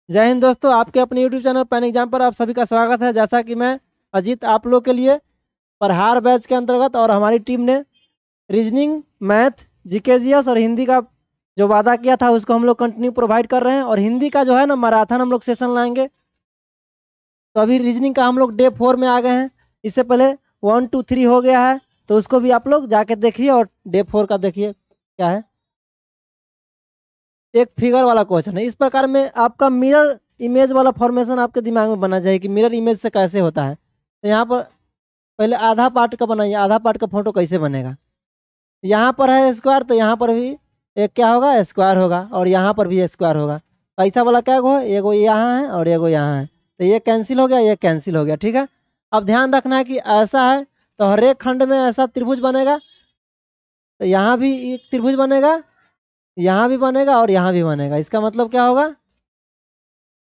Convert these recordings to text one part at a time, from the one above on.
जय हिंद दोस्तों, आपके अपने यूट्यूब चैनल पैन एग्जाम पर आप सभी का स्वागत है। जैसा कि मैं अजीत आप लोग के लिए प्रहार बैच के अंतर्गत और हमारी टीम ने रीजनिंग, मैथ, जीकेजीएस और हिंदी का जो वादा किया था उसको हम लोग कंटिन्यू प्रोवाइड कर रहे हैं। और हिंदी का जो है ना मैराथन हम लोग सेशन लाएंगे। तो अभी रीजनिंग का हम लोग डे 4 में आ गए हैं। इससे पहले 1 2 3 हो गया है, तो उसको भी आप लोग जाके देखिए और डे 4 का देखिए क्या है। एक फिगर वाला क्वेश्चन है। इस प्रकार में आपका मिरर इमेज वाला फॉर्मेशन आपके दिमाग में बना जाए कि मिरर इमेज से कैसे होता है। तो यहाँ पर पहले आधा पार्ट का बनाइए, आधा पार्ट का फोटो कैसे बनेगा। यहाँ पर है स्क्वायर, तो यहाँ पर भी एक क्या होगा, स्क्वायर होगा, और यहाँ पर भी स्क्वायर होगा। ऐसा वाला क्या हो, एगो यहाँ है और एगो यहाँ है, तो ये कैंसिल हो गया, ये कैंसिल हो गया। ठीक है, अब ध्यान रखना है कि ऐसा है तो हर एक खंड में ऐसा त्रिभुज बनेगा। तो यहाँ भी एक त्रिभुज बनेगा, यहाँ भी बनेगा और यहाँ भी बनेगा। इसका मतलब क्या होगा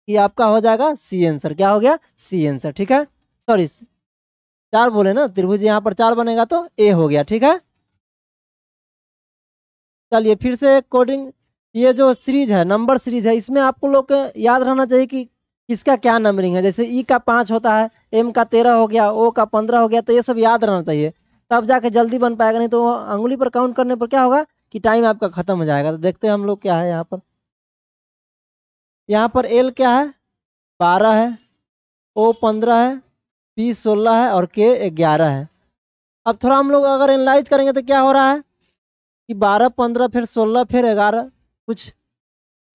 कि आपका हो जाएगा सी आंसर। क्या हो गया, सी आंसर। ठीक है, सॉरी 4 बोले ना, त्रिभुज यहाँ पर 4 बनेगा तो ए हो गया। ठीक है, चलिए फिर से कोडिंग। ये जो सीरीज है, नंबर सीरीज है, इसमें आपको लोग के याद रहना चाहिए कि किसका क्या नंबरिंग है। जैसे ई का 5 होता है, एम का 13 हो गया, ओ का 15 हो गया, तो ये सब याद रहना चाहिए, तब जाके जल्दी बन पाएगा। नहीं तो अंगुली पर काउंट करने पर क्या होगा कि टाइम आपका खत्म हो जाएगा। तो देखते हैं हम लोग क्या है यहाँ पर। यहाँ पर एल क्या है, 12 है, ओ 15 है, पी 16 है और के 11 है। अब थोड़ा हम लोग अगर एनालाइज करेंगे तो क्या हो रहा है कि 12 15 फिर 16 फिर 11, कुछ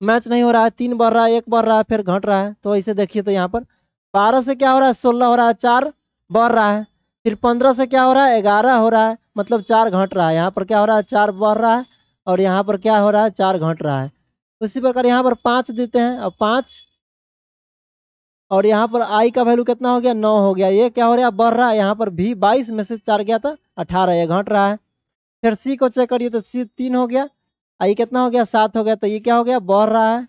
मैच नहीं हो रहा है। 3 बढ़ रहा है, 1 बढ़ रहा है, फिर घट रहा है। तो ऐसे देखिए, तो यहाँ पर 12 से क्या हो रहा है, 16 हो रहा है, 4 बढ़ रहा है। फिर 15 से क्या हो रहा है, 11 हो रहा है, मतलब 4 घट रहा है। यहाँ पर क्या हो रहा है, 4 बढ़ रहा है, और यहाँ पर क्या हो रहा है, 4 घट रहा है। उसी प्रकार यहाँ पर 5 देते हैं, और 5, और यहाँ पर आई का वैल्यू कितना हो गया, 9 हो गया। ये क्या हो रहा है, बढ़ रहा है। यहाँ पर भी 22 में से 4 गया था, 18, ये घट रहा है। फिर सी को चेक करिए, तो सी 3 हो गया, आई कितना हो गया, 7 हो गया। तो ये क्या हो गया, बढ़ रहा है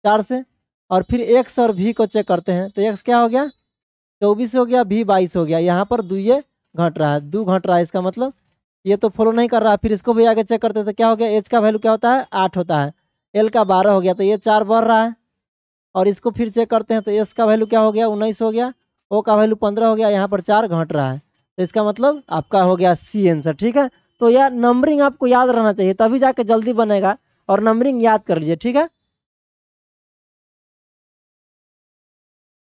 4 से। और फिर एक्स और भी को चेक करते हैं, तो एक्स क्या हो गया, 24 हो गया, भी 22 हो गया। यहाँ पर 2 ये घट रहा है, 2 घट रहा है। इसका मतलब ये तो फॉलो नहीं कर रहा है। फिर इसको भी आगे चेक करते हैं, तो क्या हो गया, एच का वैल्यू क्या होता है, 8 होता है। एल का 12 हो गया, तो ये 4 बढ़ रहा है। और इसको फिर चेक करते हैं, तो एस का वैल्यू क्या हो गया, 19 हो गया। ओ का वैल्यू 15 हो गया, यहाँ पर 4 घट रहा है। तो इसका मतलब आपका हो गया सी आंसर। ठीक है, तो यह नंबरिंग आपको याद रहना चाहिए, तभी जाके जल्दी बनेगा। और नंबरिंग याद कर लीजिए। ठीक है,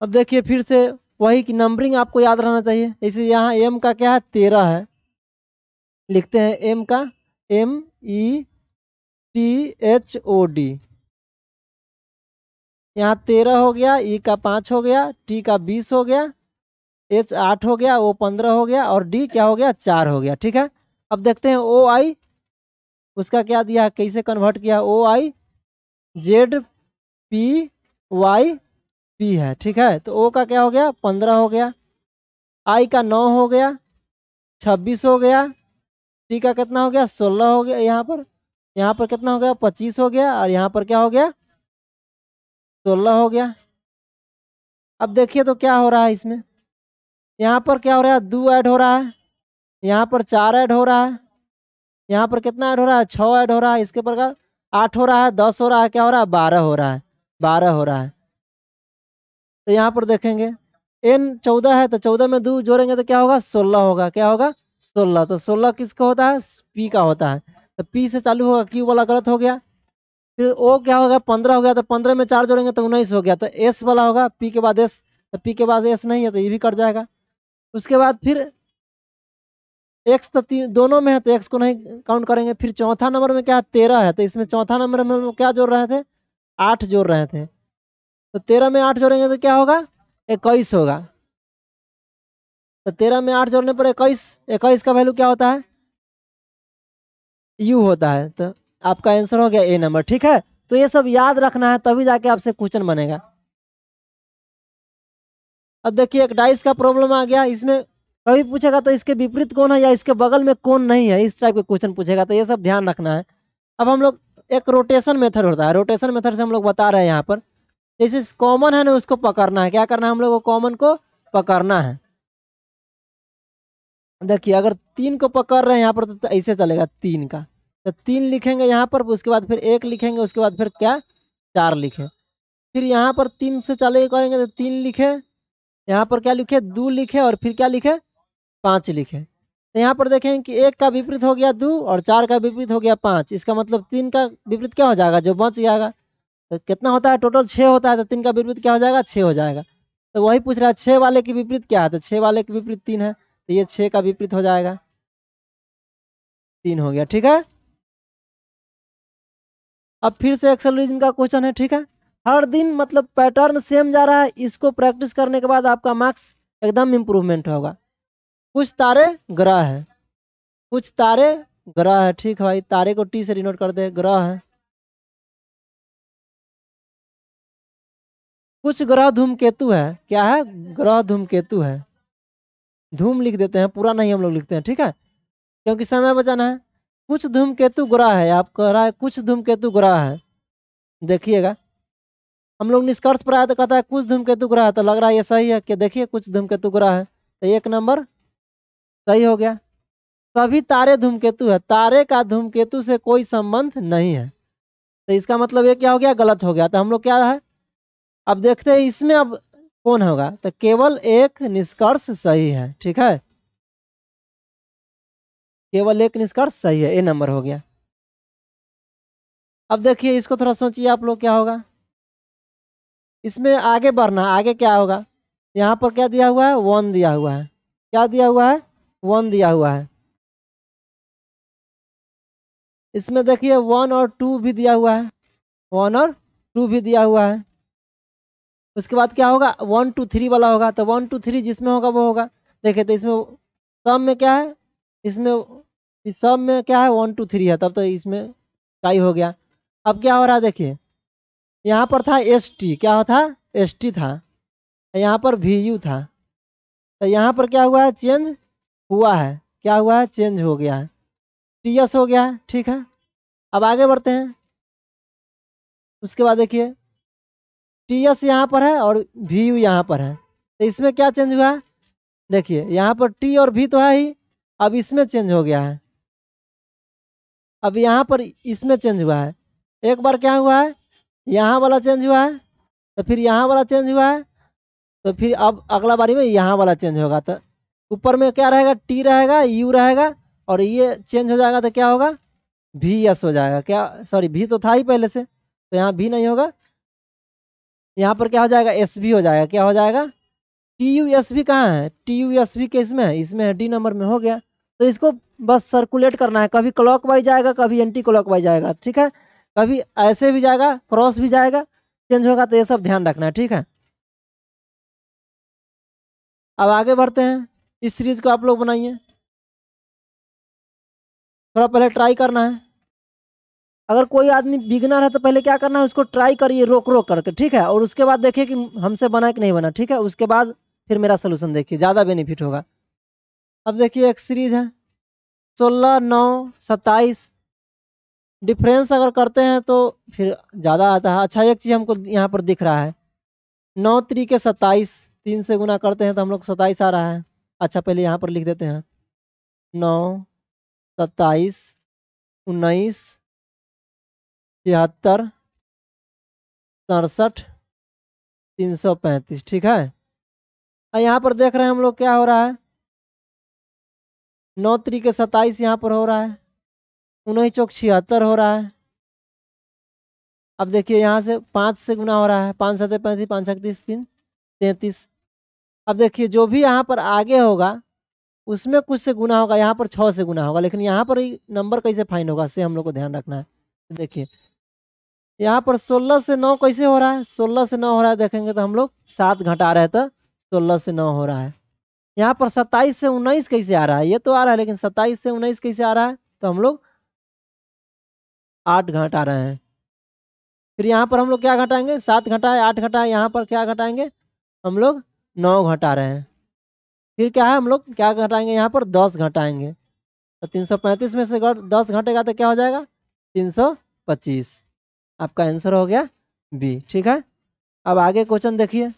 अब देखिए फिर से वही कि नंबरिंग आपको याद रहना चाहिए। इसे यहाँ एम का क्या है, 13 है, लिखते हैं एम का, METHOD। यहाँ 13 हो गया, ई का 5 हो गया, टी का 20 हो गया, एच 8 हो गया, ओ 15 हो गया, और डी क्या हो गया, 4 हो गया। ठीक है, अब देखते हैं ओ आई, उसका क्या दिया, कैसे कन्वर्ट किया। ओ आई ZPYP है। ठीक है, तो ओ का क्या हो गया, 15 हो गया, आई का 9 हो गया, 26 हो गया, टी का कितना हो गया, 16 हो गया। यहाँ पर कितना हो गया, 25 हो गया, और यहाँ पर क्या हो गया, 16 हो गया। अब देखिए तो क्या हो रहा है इसमें, यहाँ पर क्या हो रहा है, 2 ऐड हो रहा है, यहाँ पर 4 ऐड हो रहा है, यहाँ पर कितना ऐड हो रहा है, 6 ऐड हो रहा है, इसके प्रकार 8 हो रहा है, 10 हो रहा है, क्या हो रहा है, 12 हो रहा है, 12 हो रहा है। तो यहाँ पर देखेंगे एन 14 है, तो 14 में 2 जोड़ेंगे तो क्या होगा, 16 होगा। क्या होगा, 16। तो 16 किसका होता है, पी का होता है। तो पी से चालू होगा, क्यू वाला गलत हो गया। फिर ओ क्या होगा, 15 हो गया, तो 15 में 4 जोड़ेंगे तो 19 हो गया। तो एस वाला होगा, पी के बाद एस, तो पी के बाद एस नहीं है, तो ये भी कट जाएगा। उसके बाद फिर एक्स तो दोनों में है, तो एक्स को नहीं काउंट करेंगे। फिर चौथा नंबर में क्या है, 13 है, तो इसमें चौथा नंबर में हम लोग क्या जोड़ रहे थे, 8 जोड़ रहे थे। तो 13 में 8 जोड़ेंगे तो क्या होगा, 21 होगा। तो 13 में 8 जोड़ने पर 21, 21 का वैल्यू क्या होता है, यू होता है। तो आपका आंसर हो गया ए नंबर। ठीक है, तो ये सब याद रखना है, तभी जाके आपसे क्वेश्चन बनेगा। अब देखिए एक डाइस का प्रॉब्लम आ गया। इसमें कभी पूछेगा तो इसके विपरीत कौन है या इसके बगल में कौन नहीं है, इस टाइप के क्वेश्चन पूछेगा, तो ये सब ध्यान रखना है। अब हम लोग एक रोटेशन मेथड होता है, रोटेशन मेथड से हम लोग बता रहे हैं यहाँ पर। जैसे कॉमन है ना, उसको पकड़ना है। क्या करना है, हम लोग को कॉमन को पकड़ना है। देखिए अगर 3 को पकड़ रहे हैं यहाँ पर, तो ऐसे चलेगा 3 का, तो 3 लिखेंगे यहाँ पर, उसके बाद फिर 1 लिखेंगे, उसके बाद फिर क्या, 4 लिखें। फिर यहाँ पर 3 से चालू करेंगे तो 3 लिखे, यहाँ पर क्या लिखे 2 लिखे और फिर क्या लिखे 5 लिखे। तो यहाँ पर देखें कि 1 का विपरीत हो गया 2 और 4 का विपरीत हो गया 5। इसका मतलब 3 का विपरीत क्या हो जाएगा, जो बच जाएगा। तो कितना होता है टोटल 6 होता है, तो 3 का विपरीत क्या हो जाएगा 6 हो जाएगा। तो वही पूछ रहा है 6 वाले के विपरीत क्या है, तो 6 वाले के विपरीत 3 है, तो ये 6 का विपरीत हो जाएगा 3 हो गया। ठीक है, अब फिर से एक्सेलरिज्म का क्वेश्चन है। ठीक है, हर दिन मतलब पैटर्न सेम जा रहा है, इसको प्रैक्टिस करने के बाद आपका मार्क्स एकदम इम्प्रूवमेंट होगा। कुछ तारे ग्रह है, कुछ तारे ग्रह है। ठीक है भाई, तारे को टी से डिनोट कर दे, ग्रह है। कुछ ग्रह धूमकेतु है, क्या है ग्रह धूमकेतु है। धूम लिख देते हैं, पूरा नहीं हम लोग लिखते हैं, ठीक है, क्योंकि समय बचाना है। कुछ धूमकेतु ग्रह है, आप कह रहा है कुछ धूमकेतु ग्रह है। देखिएगा, हम लोग निष्कर्ष पर आया तो कहता है कुछ धूमकेतु ग्रह है, तो लग रहा है ये सही है कि देखिए कुछ धूमकेतु ग्रह है, तो 1 नंबर सही हो गया। सभी तारे धूमकेतु है, तारे का धूमकेतु से कोई संबंध नहीं है, तो इसका मतलब ये क्या हो गया, गलत हो गया। तो हम लोग क्या है, अब देखते हैं इसमें अब कौन होगा, तो केवल एक निष्कर्ष सही है। ठीक है, केवल एक निष्कर्ष सही है, ए नंबर हो गया। अब देखिए इसको थोड़ा सोचिए आप लोग, क्या होगा इसमें आगे बढ़ना। आगे क्या होगा, यहाँ पर क्या दिया हुआ है 1 दिया हुआ है, क्या दिया हुआ है 1 दिया हुआ है। इसमें देखिए 1 और 2 भी दिया हुआ है, 1 और 2 भी दिया हुआ है। उसके बाद क्या होगा 1 2 3 वाला होगा, तो 1 2 3 जिसमें होगा वो होगा। देखिए तो इसमें सब में क्या है, इसमें इस सब में क्या है 1 2 3 है, तब तो इसमें टाई हो गया। अब क्या हो रहा है देखिए, यहाँ पर था ST, क्या था ST था, यहाँ पर VU था, तो यहाँ पर क्या हुआ है चेंज हुआ है, क्या हुआ है चेंज हो गया है, TS हो गया है। ठीक है, अब आगे बढ़ते हैं। उसके बाद देखिए TS यहाँ पर है और VU यहाँ पर है, तो इसमें क्या चेंज हुआ है, देखिए यहाँ पर T और V तो है ही, अब इसमें चेंज हो गया है, अब यहाँ पर इसमें चेंज हुआ है। एक बार क्या हुआ है यहाँ वाला चेंज हुआ है, तो फिर यहाँ वाला चेंज हुआ है, तो फिर अब अगला बारी में यहाँ वाला चेंज होगा, तो ऊपर में क्या रहेगा T रहेगा U रहेगा, और ये चेंज हो जाएगा तो क्या होगा VS हो जाएगा। क्या सॉरी V तो था ही पहले से, तो यहाँ V नहीं होगा, यहाँ पर क्या हो जाएगा SB हो जाएगा। क्या हो जाएगा TUSB कहाँ है, TUSB के इसमें है, इसमें है D नंबर में, हो गया। तो इसको बस सर्कुलेट करना है, कभी क्लॉक वाइज जाएगा कभी एंटी क्लॉक वाइज जाएगा। ठीक है, कभी ऐसे भी जाएगा क्रॉस भी जाएगा, चेंज होगा, तो ये सब ध्यान रखना है। ठीक है, अब आगे बढ़ते हैं। इस सीरीज को आप लोग बनाइए, थोड़ा पहले ट्राई करना है। अगर कोई आदमी बिगनर है तो पहले क्या करना है, उसको ट्राई करिए रोक रोक करके, ठीक है, और उसके बाद देखिए कि हमसे बना कि नहीं बना। ठीक है, उसके बाद फिर मेरा सोल्यूशन देखिए, ज़्यादा बेनिफिट होगा। अब देखिए एक सीरीज है 16 9 27, डिफरेंस अगर करते हैं तो फिर ज़्यादा आता है। अच्छा एक चीज़ हमको यहाँ पर दिख रहा है 9 3 27, 3 से गुना करते हैं तो हम लोग 27 आ रहा है। अच्छा पहले यहाँ पर लिख देते हैं 9 27 19 73 67 335। ठीक है, और यहाँ पर देख रहे हैं हम लोग क्या हो रहा है 9 3 27 यहाँ पर हो रहा है, 19 चौक 76 हो रहा है। अब देखिए यहाँ से 5 से गुना हो रहा है, 5 7 35 5 31 3 33। अब देखिए जो भी यहाँ पर आगे होगा उसमें कुछ से गुना होगा, यहाँ पर 6 से गुना होगा, लेकिन यहाँ पर ही नंबर कैसे फाइंड होगा से हम लोग को ध्यान रखना है। देखिए यहाँ पर 16 से 9 कैसे हो रहा है, 16 से 9 हो रहा है, देखेंगे तो हम लोग 7 घटा रहे तो 16 से 9 हो रहा है। यहाँ पर 27 से 19 कैसे आ रहा है, ये तो आ रहा है, लेकिन 27 से 19 कैसे आ रहा है, तो हम लोग 8 घटा रहे हैं। फिर यहाँ पर हम लोग क्या घटाएंगे, 7 घटाए 8 घटाए, यहाँ पर क्या घटाएंगे हम लोग 9 घटा रहे हैं। फिर क्या है हम लोग क्या घटाएंगे, यहाँ पर 10 घटाएंगे, तो 335 में से 10 घटेगा तो क्या हो जाएगा 325। आपका आंसर हो गया बी। ठीक है, अब आगे क्वेश्चन देखिए।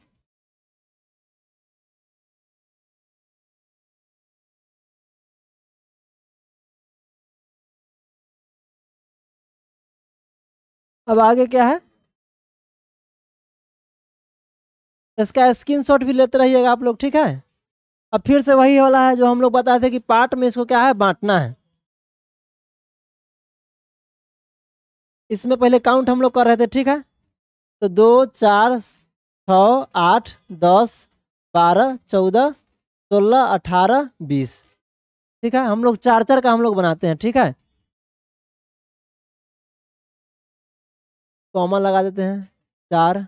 अब आगे क्या है, इसका स्क्रीनशॉट भी लेते रहिएगा आप लोग, ठीक है। अब फिर से वही वाला है जो हम लोग बताए थे कि पार्ट में इसको क्या है, बांटना है। इसमें पहले काउंट हम लोग कर रहे थे, ठीक है। तो 2 4 6 8 10 12 14 16 18 20, ठीक है। हम लोग 4 4 का हम लोग बनाते हैं, ठीक है। कॉमा लगा देते हैं, 4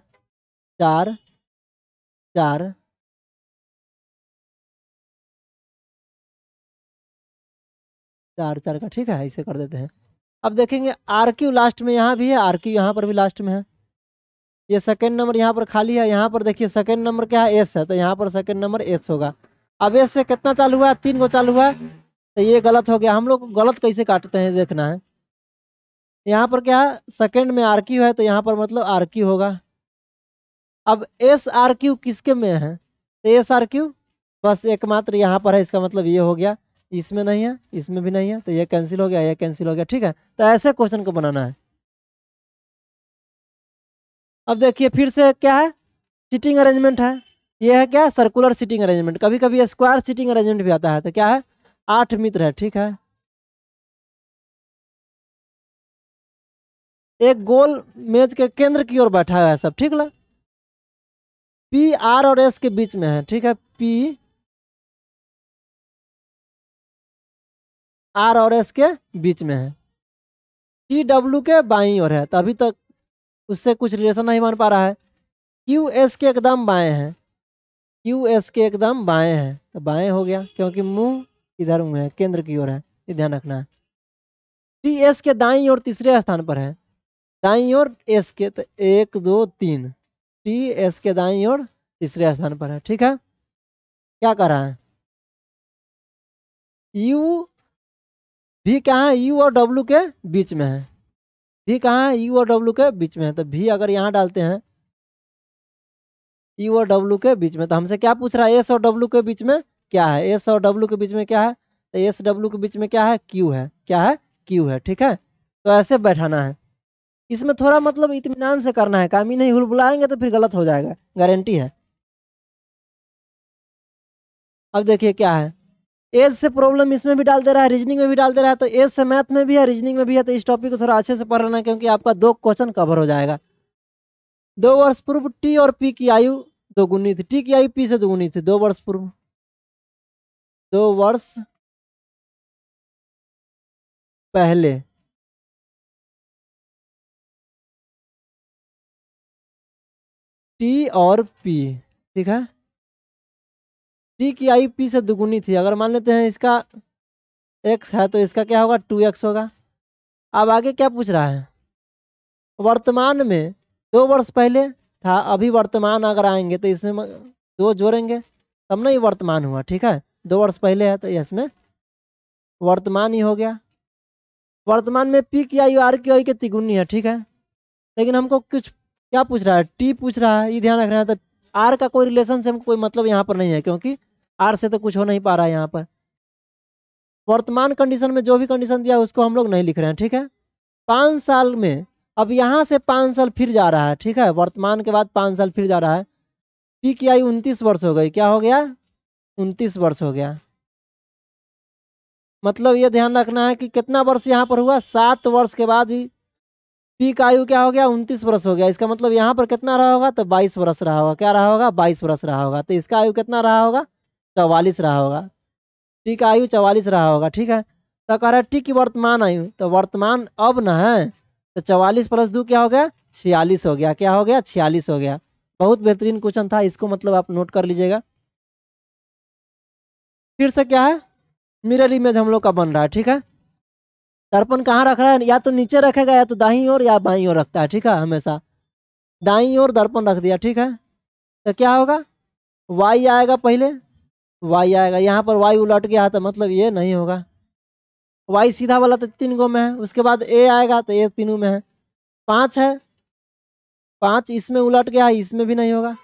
4 4, 4 4 का, ठीक है। ऐसे कर देते हैं। अब देखेंगे आर क्यू लास्ट में यहाँ भी है, आर क्यू यहाँ पर भी लास्ट में है। ये सेकंड नंबर यहाँ पर खाली है, यहाँ पर देखिए सेकंड नंबर क्या है, एस है, तो यहाँ पर सेकंड नंबर एस होगा। अब एस से कितना चालू हुआ है, 3 को चालू हुआ है, तो ये गलत हो गया। हम लोग गलत कैसे काटते हैं देखना है। यहाँ पर क्या है, सेकंड में आर क्यू है, तो यहाँ पर मतलब आर क्यू होगा। अब एस आर क्यू किसके में है, तो एस आर क्यू बस एकमात्र यहाँ पर है, इसका मतलब ये हो गया। इसमें नहीं है, इसमें भी नहीं है, तो ये कैंसिल हो गया, ये कैंसिल हो गया, ठीक है। तो ऐसे क्वेश्चन को बनाना है। अब देखिए फिर से क्या है, सीटिंग अरेंजमेंट है। ये है क्या, सर्कुलर सीटिंग अरेंजमेंट। कभी कभी स्क्वायर सीटिंग अरेंजमेंट भी आता है। तो क्या है, 8 मित्र है, ठीक है। एक गोल मेज के केंद्र की ओर बैठा हुआ है सब, ठीक है। पी आर और एस के बीच में है, ठीक है। पी आर और एस के बीच में है। टी डब्ल्यू के बाईं ओर है, तो अभी तक उससे कुछ रिलेशन नहीं बन पा रहा है। क्यू एस के एकदम बाएं है, क्यू एस के एकदम बाएं है, तो बाएं हो गया क्योंकि मुंह इधर मुंह है, केंद्र की ओर है, ये ध्यान रखना है। टी एस के दाईं ओर तीसरे स्थान पर है, दाईं ओर एस के, तो 1 2 3, टी एस के दाईं ओर तीसरे स्थान पर है, ठीक है। क्या कर रहा है, यू भी कहाँ है, यू और डब्ल्यू के बीच में है। भी कहाँ है, यू और डब्ल्यू के बीच में है, तो भी अगर यहाँ डालते हैं यू और डब्ल्यू के बीच में, तो हमसे क्या पूछ रहा है, एस और डब्ल्यू के बीच में क्या है, एस और डब्ल्यू के बीच में क्या है, तो एस डब्ल्यू के बीच में क्या है, क्यू है, क्या है, क्यू है, ठीक है। तो ऐसे बैठाना है। इसमें थोड़ा मतलब इत्मीनान से करना है, काम ही नहीं हुलबुलाएंगे तो फिर गलत हो जाएगा, गारंटी है। अब देखिए क्या है, एज से प्रॉब्लम इसमें भी डाल दे रहा है, रीजनिंग में भी डाल दे रहा है, तो एज से मैथ में भी है, रीजनिंग में भी है। तो इस टॉपिक को थोड़ा अच्छे से पढ़ लेना, क्योंकि आपका 2 क्वेश्चन कवर हो जाएगा। 2 वर्ष पूर्व टी और पी की आयु दोगुनी थी, टी की आयु पी से दोगुनी थी। 2 वर्ष पूर्व, 2 वर्ष पहले टी और पी, ठीक है। टी की आयु पी से दुगुनी थी। अगर मान लेते हैं इसका एक्स है, तो इसका क्या होगा, 2x होगा। अब आगे क्या पूछ रहा है, वर्तमान में 2 वर्ष पहले था, अभी वर्तमान अगर आएंगे तो इसमें 2 जोड़ेंगे तब ना ये वर्तमान हुआ, ठीक है। 2 वर्ष पहले है, तो इसमें वर्तमान ही हो गया। वर्तमान में पी की आयु आर की आयु के तिगुनी है, ठीक है। लेकिन हमको कुछ क्या पूछ रहा है, टी पूछ रहा है, ये ध्यान रखना है। तो आर का कोई रिलेशन से हमको कोई मतलब यहाँ पर नहीं है, क्योंकि आर से तो कुछ हो नहीं पा रहा है यहाँ पर। वर्तमान कंडीशन में जो भी कंडीशन दिया उसको हम लोग नहीं लिख रहे हैं, ठीक है। 5 साल में, अब यहाँ से 5 साल फिर जा रहा है, ठीक है। वर्तमान के बाद 5 साल फिर जा रहा है। पी की आयु 29 वर्ष हो गई, क्या हो गया, 29 वर्ष हो गया। मतलब ये ध्यान रखना है कि कितना वर्ष यहाँ पर हुआ, 7 वर्ष के बाद ही पी का आयु क्या हो गया, 29 वर्ष हो गया। इसका मतलब यहाँ पर कितना रहा होगा, तो 22 वर्ष रहा होगा। क्या रहा होगा, 22 वर्ष रहा होगा। तो इसका आयु कितना रहा होगा, 44 रहा होगा। टी का आयु 44 रहा होगा, ठीक है। तो कह रहा है टी की वर्तमान आयु, तो वर्तमान अब न है, तो 44 + 2 क्या हो गया, 46 हो गया। क्या हो गया, 46 हो गया। बहुत बेहतरीन क्वेश्चन था, इसको मतलब आप नोट कर लीजिएगा। फिर से क्या है, मिरर इमेज हम लोग का बन रहा है, ठीक है। दर्पण कहाँ रख रहा है, या तो नीचे रखेगा, या तो दाईं ओर या बाईं ओर रखता है, ठीक है। हमेशा दाईं ओर दर्पण रख दिया, ठीक है। तो क्या होगा, वाई आएगा पहले, वाई आएगा। यहाँ पर वाई उलट गया तो मतलब ये नहीं होगा। वाई सीधा वाला तो 3 गो में है, उसके बाद ए आएगा तो ए तीनों में है। 5 है, 5 इसमें उलट गया है, इसमें भी नहीं होगा।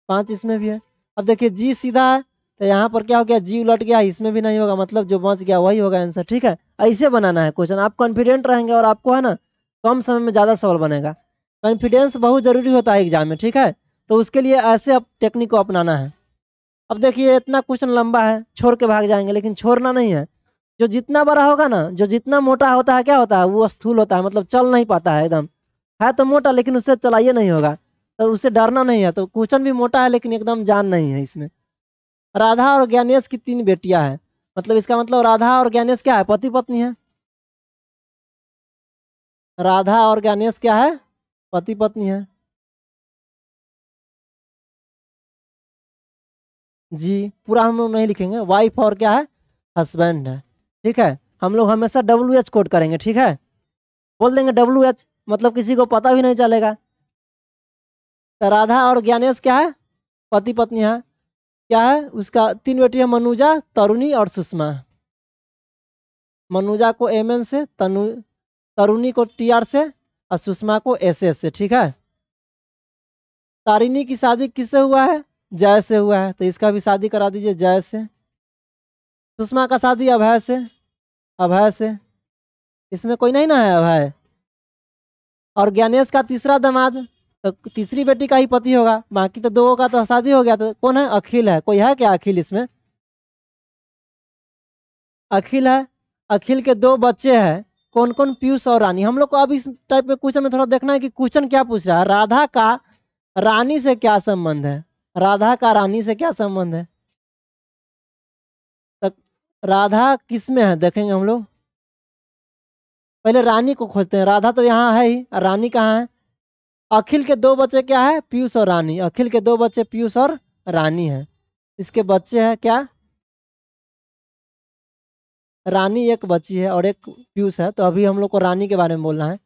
5 इसमें भी है। अब देखिए जी सीधा है, तो यहाँ पर क्या हो गया, जी उलट गया, इसमें भी नहीं होगा। मतलब जो बच गया वही होगा आंसर, ठीक है। ऐसे बनाना है क्वेश्चन, आप कॉन्फिडेंट रहेंगे और आपको है ना कम समय में ज़्यादा सवाल बनेगा। कॉन्फिडेंस बहुत जरूरी होता है एग्जाम में, ठीक है। तो उसके लिए ऐसे अब टेक्निक को अपनाना है। अब देखिए इतना क्वेश्चन लंबा है, छोड़ के भाग जाएंगे, लेकिन छोड़ना नहीं है। जो जितना बड़ा होगा ना, जो जितना मोटा होता है, क्या होता है, वो स्थूल होता है, मतलब चल नहीं पाता है एकदम। है तो मोटा लेकिन उससे चलाइए नहीं होगा, तो उससे डरना नहीं है। तो क्वेश्चन भी मोटा है लेकिन एकदम जान नहीं है इसमें। राधा और ज्ञानेश की 3 बेटियां हैं, मतलब इसका मतलब राधा और ज्ञानेश क्या है, पति पत्नी है। राधा और ज्ञानेश क्या है, पति पत्नी है। जी, पूरा हम लोग नहीं लिखेंगे, वाइफ और क्या है, हस्बैंड है। ठीक है, हम लोग हमेशा WH कोड करेंगे, ठीक है। बोल देंगे WH, मतलब किसी को पता भी नहीं चलेगा। तो राधा और ज्ञानेश क्या है, पति पत्नी है। क्या है, उसका 3 बेटी है, मनुजा, तरुणी और सुषमा। मनुजा को MN से, तरुणी को TR से और सुषमा को SS से, ठीक है। तारिणी की शादी किससे हुआ है, जय से हुआ है, तो इसका भी शादी करा दीजिए जय से। सुषमा का शादी अभय से, अभय से, इसमें कोई नहीं ना है अभय। और ज्ञानेश का तीसरा दामाद, तो तीसरी बेटी का ही पति होगा, बाकी तो 2 का तो शादी हो गया। तो कौन है, अखिल है। कोई है क्या अखिल इसमें, अखिल है। अखिल के 2 बच्चे हैं, कौन कौन, पीयूष और रानी। हम लोग को अब इस टाइप के क्वेश्चन में थोड़ा देखना है कि क्वेश्चन क्या पूछ रहा है। राधा का रानी से क्या संबंध है, राधा का रानी से क्या संबंध है। तो राधा किस में है देखेंगे हम लोग, पहले रानी को खोजते हैं। राधा तो यहाँ है ही, रानी कहाँ है। अखिल के 2 बच्चे क्या है, पीयूष और रानी। अखिल के 2 बच्चे पीयूष और रानी है। इसके बच्चे हैं क्या, रानी एक बच्ची है और एक पीयूष है। तो अभी हम लोग को रानी के बारे में बोलना है।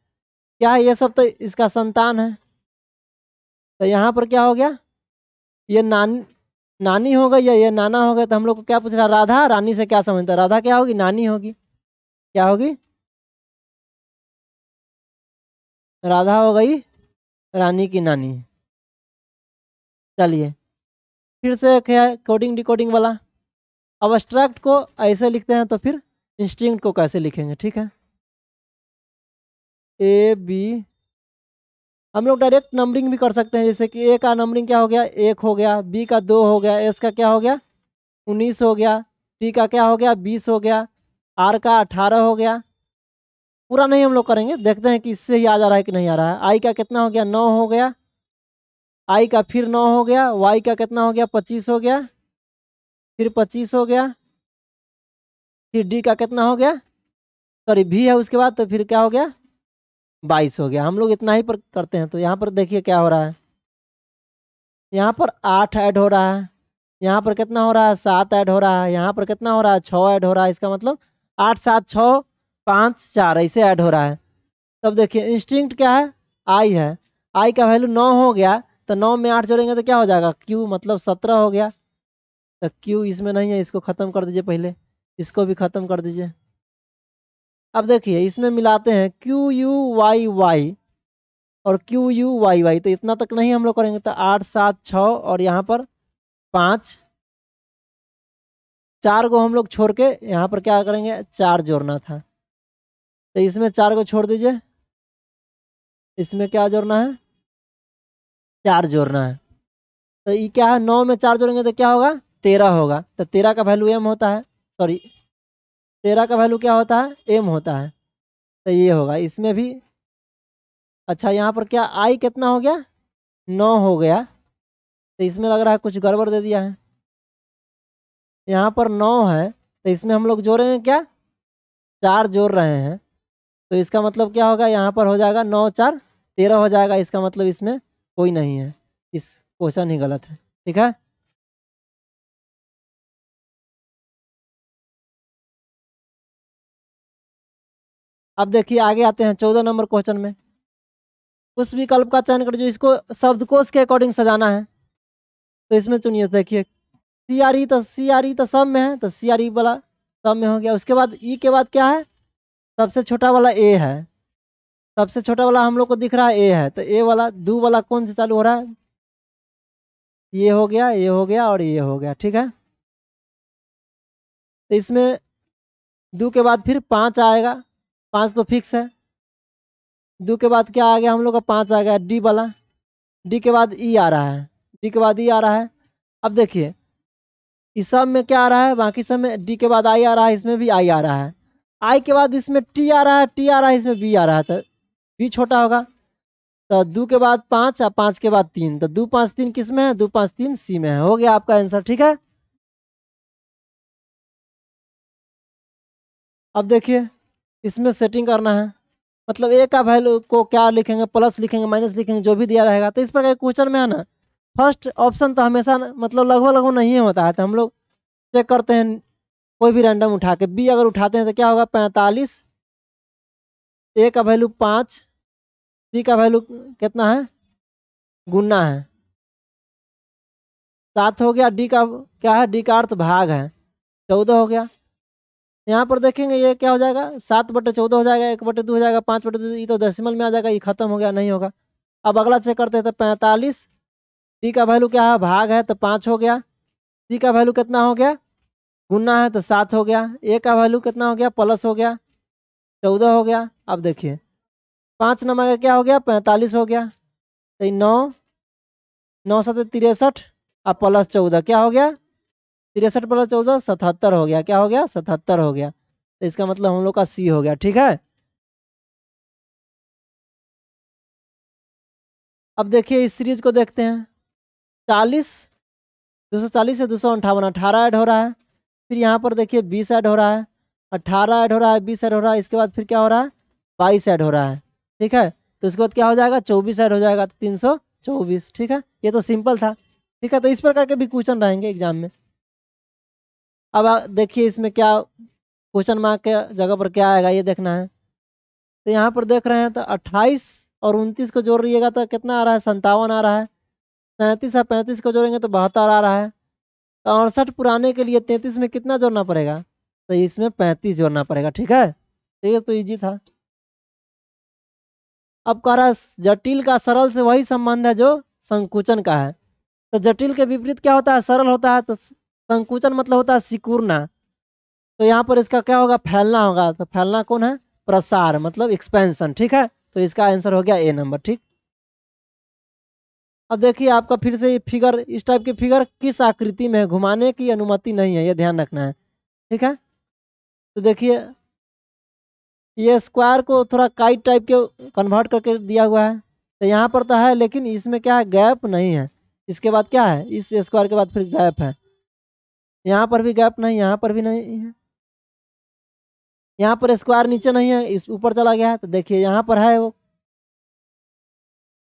क्या है, ये सब तो इसका संतान है। तो यहाँ पर क्या हो गया, ये नानी हो गई या ये नाना हो गया। तो हम लोग को क्या पूछ रहा है, राधा रानी से क्या समझता है। राधा क्या होगी, नानी होगी। क्या होगी, राधा हो गई रानी की नानी। चलिए फिर से क्या है, कोडिंग डिकोडिंग वाला। अब्स्ट्रैक्ट को ऐसे लिखते हैं, तो फिर इंस्टिंक्ट को कैसे लिखेंगे, ठीक है। AB, हम लोग डायरेक्ट नंबरिंग भी कर सकते हैं, जैसे कि A का नंबरिंग क्या हो गया, 1 हो गया, B का 2 हो गया, S का क्या हो गया, 19 हो गया, T का क्या हो गया, 20 हो गया, R का 18 हो गया। पूरा नहीं हम लोग करेंगे, देखते हैं कि इससे याद आ रहा है कि नहीं आ रहा है। I का कितना हो गया, 9 हो गया। I का फिर 9 हो गया। Y का कितना हो गया, 25 हो गया, फिर 25 हो गया। फिर D का कितना हो गया, सॉरी V है उसके बाद, तो फिर क्या हो गया, 22 हो गया। हम लोग इतना ही पर करते हैं। तो यहाँ पर देखिए क्या हो रहा है, यहाँ पर 8 ऐड हो रहा है, यहाँ पर कितना हो रहा है, 7 ऐड हो रहा है, यहाँ पर कितना हो रहा है, 6 ऐड हो रहा है। इसका मतलब 8 7 6 5 4 ऐसे ऐड हो रहा है। तब देखिए इंस्टिंक्ट क्या है, आई है। आई का वैल्यू 9 हो गया, तो 9 में 8 जोड़ेंगे तो क्या हो जाएगा, क्यू, मतलब 17 हो गया। तो क्यू इसमें नहीं है, इसको ख़त्म कर दीजिए पहले, इसको भी ख़त्म कर दीजिए। अब देखिए इसमें मिलाते हैं QUYY और QUYY, तो इतना तक नहीं हम लोग करेंगे। तो 8 7 6 और यहाँ पर 5, 4 को हम लोग छोड़ के यहाँ पर क्या करेंगे, 4 जोड़ना था। तो इसमें 4 को छोड़ दीजिए, इसमें क्या जोड़ना है, 4 जोड़ना है। तो ये क्या है, 9 में 4 जोड़ेंगे तो क्या होगा, 13 होगा। तो 13 का वैल्यू M होता है, सॉरी 13 का वैल्यू क्या होता है, M होता है। तो ये होगा इसमें भी। अच्छा यहाँ पर क्या I कितना हो गया, 9 हो गया। तो इसमें लग रहा है कुछ गड़बड़ दे दिया है। यहाँ पर 9 है, तो इसमें हम लोग जोड़ेंगे क्या, 4 जोड़ रहे हैं। तो इसका मतलब क्या होगा, यहाँ पर हो जाएगा 9 4 13 हो जाएगा। इसका मतलब इसमें कोई नहीं है, इस क्वेश्चन ही गलत है, ठीक है। अब देखिए आगे आते हैं 14 नंबर क्वेश्चन में। उस विकल्प का चयन कर जो इसको शब्दकोश के अकॉर्डिंग सजाना है। तो इसमें चुनिए, देखिए CRE तो सब में है, तो CRE वाला सब में हो गया। उसके बाद E के बाद क्या है, सबसे छोटा वाला A है। सबसे छोटा वाला हम लोग को दिख रहा है A है, तो A वाला दो वाला कौन से चालू हो रहा है, ये हो गया, ये हो गया और ये हो गया, ठीक है। तो इसमें 2 के बाद फिर 5 आएगा, 5 तो फिक्स है। 2 के बाद क्या आ गया हम लोग का, 5 आ गया D वाला। D के बाद E आ रहा है, डी के बाद ई आ रहा है। अब देखिए इस सब में क्या आ रहा है, बाकी सब में डी के बाद आई आ रहा है, इसमें भी आई आ रहा है। आई के बाद इसमें टी आ रहा है, टी आ रहा है, इसमें बी आ रहा है, तो बी छोटा होगा। तो दो के बाद 5 और 5 के बाद 3, तो 2 5 3 किस में है, 2 5 3 सी में है। हो गया आपका आंसर, ठीक है। अब देखिए इसमें सेटिंग करना है, मतलब ए का वैल्यू को क्या लिखेंगे, प्लस लिखेंगे, माइनस लिखेंगे, जो भी दिया रहेगा। तो इस प्रकार के क्वेश्चन में है ना, फर्स्ट ऑप्शन तो हमेशा मतलब लगभग लगभग नहीं होता है, तो हम लोग चेक करते हैं कोई भी रैंडम उठा के। बी अगर उठाते हैं तो क्या होगा, 45, ए का वैल्यू 5, सी का वैल्यू कितना है, गुना है, 7 हो गया। डी का क्या है, डी का अर्थ भाग है, 14 हो गया। यहाँ पर देखेंगे ये क्या हो जाएगा, 7/14 हो जाएगा, 1/2 हो जाएगा, 5/2, ये तो डेसिमल में आ जाएगा, ये खत्म हो गया, नहीं होगा। अब अगला चेक करते हैं, तो 45, डी का वैल्यू क्या है, भाग है, तो 5 हो गया। सी का वैल्यू कितना हो गया, गुना है, तो 7 हो गया। ए का वैल्यू कितना हो गया, प्लस हो गया, 14 हो गया। अब देखिए 5 नंबर का क्या हो गया, 45 हो गया। तो 9 9 7 63 और प्लस 14 क्या हो गया, 63 प्लस 14 77 हो गया। क्या हो गया, 77 हो गया। तो इसका मतलब हम लोग का सी हो गया, ठीक है। अब देखिए इस सीरीज को देखते हैं, 40 240 से 258, 18 ऐड हो रहा है। फिर यहाँ पर देखिए 20 ऐड हो रहा है, 18 ऐड हो रहा है, 20 ऐड हो रहा है, इसके बाद फिर क्या हो रहा है, 22 ऐड हो रहा है, ठीक है। तो इसके बाद क्या हो जाएगा, 24 ऐड हो जाएगा, तो 324, ठीक है। ये तो सिंपल था, ठीक है। तो इस प्रकार के भी क्वेश्चन रहेंगे एग्जाम में। अब देखिए इसमें क्या क्वेश्चन मार्क के जगह पर क्या आएगा, ये देखना है। तो यहाँ पर देख रहे हैं, तो 28 और 29 को जोड़ रहिएगा तो कितना आ रहा है, 57 आ रहा है। 37 और 35 को जोड़ेंगे तो 72 आ रहा है। तो 68 पुराने के लिए 33 में कितना जोड़ना पड़ेगा, तो इसमें 35 जोड़ना पड़ेगा, ठीक है। तो ये तो ईजी था। अब कह रहा है जटिल का सरल से वही संबंध है जो संकुचन का है। तो जटिल के विपरीत क्या होता है, सरल होता है। तो संकुचन मतलब होता है सिकुड़ना। तो यहाँ पर इसका क्या होगा, फैलना होगा। तो फैलना कौन है, प्रसार, मतलब एक्सपेंशन, ठीक है। तो इसका आंसर हो गया ए नंबर, ठीक। अब देखिए आपका फिर से ये फिगर, इस टाइप के फिगर किस आकृति में है, घुमाने की अनुमति नहीं है, ये ध्यान रखना है, ठीक है। तो देखिए ये स्क्वायर को थोड़ा काइट टाइप के कन्वर्ट करके दिया हुआ है। तो यहाँ पर तो है, लेकिन इसमें क्या है, गैप नहीं है। इसके बाद क्या है, इस स्क्वायर के बाद फिर गैप है। यहाँ पर भी गैप नहीं, यहाँ पर भी नहीं है। यहाँ पर स्क्वायर नीचे नहीं है, इस ऊपर चला गया है। तो देखिए यहाँ पर है वो,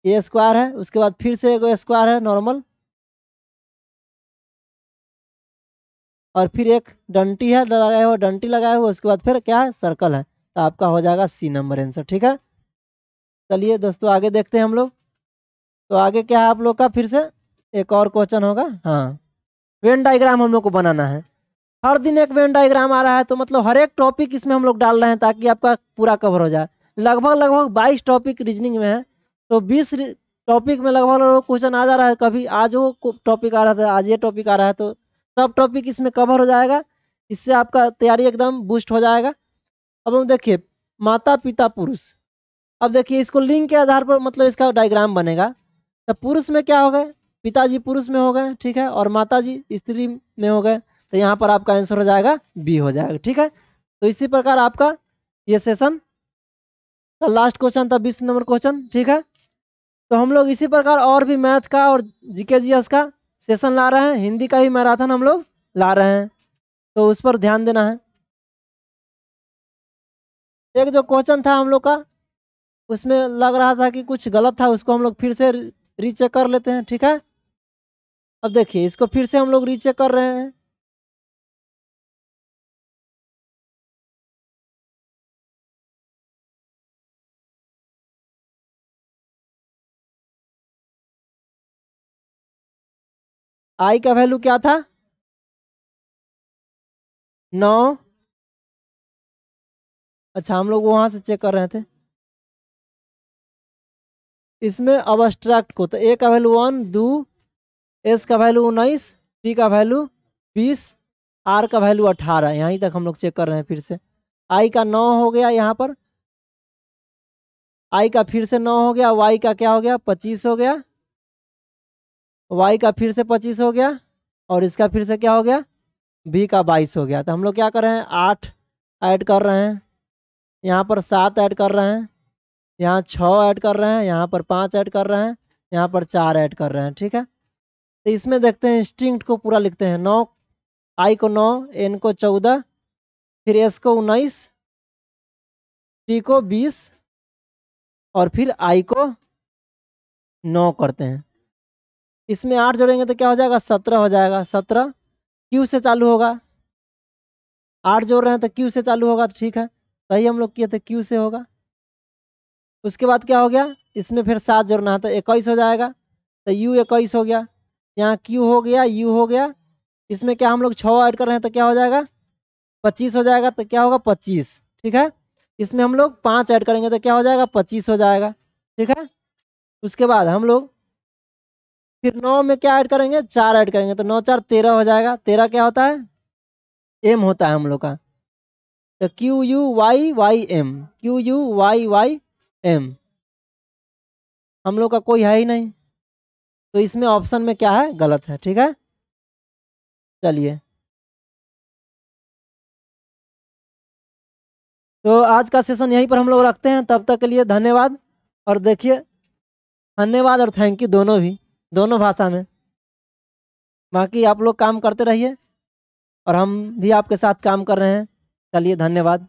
ये स्क्वायर है, उसके बाद फिर से एक स्क्वायर है नॉर्मल, और फिर एक डंटी है लगाया हुआ, डंटी लगाया हुआ, उसके बाद फिर क्या है, सर्कल है। तो आपका हो जाएगा सी नंबर आंसर, ठीक है। चलिए दोस्तों आगे देखते हैं हम लोग। तो आगे क्या है आप लोग का, फिर से एक और क्वेश्चन होगा। हाँ, वेन डायग्राम हम लोग को बनाना है। हर दिन एक वेन डायग्राम आ रहा है, तो मतलब हर एक टॉपिक इसमें हम लोग डाल रहे हैं ताकि आपका पूरा कवर हो जाए। लगभग लगभग 22 टॉपिक रीजनिंग में है, तो 20 टॉपिक में लगभग लगभग क्वेश्चन आ जा रहा है। कभी आज वो टॉपिक आ रहा था, आज ये टॉपिक आ रहा है, तो सब टॉपिक इसमें कवर हो जाएगा। इससे आपका तैयारी एकदम बूस्ट हो जाएगा। अब हम देखिए माता पिता पुरुष। अब देखिए इसको लिंग के आधार पर मतलब इसका डायग्राम बनेगा। तो पुरुष में क्या हो गए, पिताजी पुरुष में हो गए, ठीक है, और माताजी स्त्री में हो गए। तो यहाँ पर आपका आंसर हो जाएगा बी हो जाएगा, ठीक है। तो इसी प्रकार आपका ये सेशन का लास्ट क्वेश्चन था, 20 नंबर क्वेश्चन, ठीक है। तो हम लोग इसी प्रकार और भी मैथ का और जीके जीएस का सेशन ला रहे हैं, हिंदी का भी मैराथन हम लोग ला रहे हैं, तो उस पर ध्यान देना है। एक जो क्वेश्चन था हम लोग का, उसमें लग रहा था कि कुछ गलत था, उसको हम लोग फिर से रीचेक कर लेते हैं, ठीक है। अब देखिए इसको फिर से हम लोग रीचेक कर रहे हैं। आई का वैल्यू क्या था, 9। अच्छा हम लोग वहां से चेक कर रहे थे इसमें अबस्ट्रैक्ट को। तो ए का वैल्यू 1 2, एस का वैल्यू 19, टी का वैल्यू 20, आर का वैल्यू 18। यहीं तक हम लोग चेक कर रहे हैं फिर से। आई का 9 हो गया यहाँ पर, आई का फिर से 9 हो गया, वाई का क्या हो गया, 25 हो गया, वाई का फिर से 25 हो गया और इसका फिर से क्या हो गया, बी का 22 हो गया। तो हम लोग क्या कर रहे हैं, 8 ऐड कर रहे हैं, यहाँ पर 7 ऐड कर रहे हैं, यहाँ 6 ऐड कर रहे हैं, यहाँ पर 5 ऐड कर रहे हैं, यहाँ पर 4 ऐड कर रहे हैं। ठीक है, तो इसमें देखते हैं इंस्टिंक्ट को पूरा लिखते हैं। 9, आई को 9, एन को 14, फिर एस को 19, टी को 20 और फिर आई को 9 करते हैं। इसमें 8 जोड़ेंगे तो क्या हो जाएगा, 17 हो जाएगा। 17 क्यू से चालू होगा, 8 जोड़ रहे हैं तो क्यू से चालू होगा, तो ठीक है, सही हम लोग किए थे, क्यू से होगा। उसके बाद क्या हो गया, इसमें फिर 7 जोड़ना है तो 21 हो जाएगा, तो यू 21 हो गया, यहाँ क्यू हो गया, यू हो गया। इसमें क्या हम लोग 6 ऐड कर रहे हैं तो क्या हो जाएगा, 25 हो जाएगा, तो क्या होगा 25। ठीक है, इसमें हम लोग 5 ऐड करेंगे तो क्या हो जाएगा, 25 हो जाएगा। ठीक है, उसके बाद हम लोग फिर 9 में क्या ऐड करेंगे, 4 ऐड करेंगे, तो 9 4 13 हो जाएगा। 13 क्या होता है, एम होता है हम लोग का, तो Q U Y Y M, Q U Y Y M, हम लोग का कोई है ही नहीं, तो इसमें ऑप्शन में क्या है, गलत है। ठीक है, चलिए, तो आज का सेशन यहीं पर हम लोग रखते हैं। तब तक के लिए धन्यवाद। और देखिए, धन्यवाद और थैंक यू दोनों भी, दोनों भाषा में। बाकी आप लोग काम करते रहिए और हम भी आपके साथ काम कर रहे हैं। चलिए, धन्यवाद।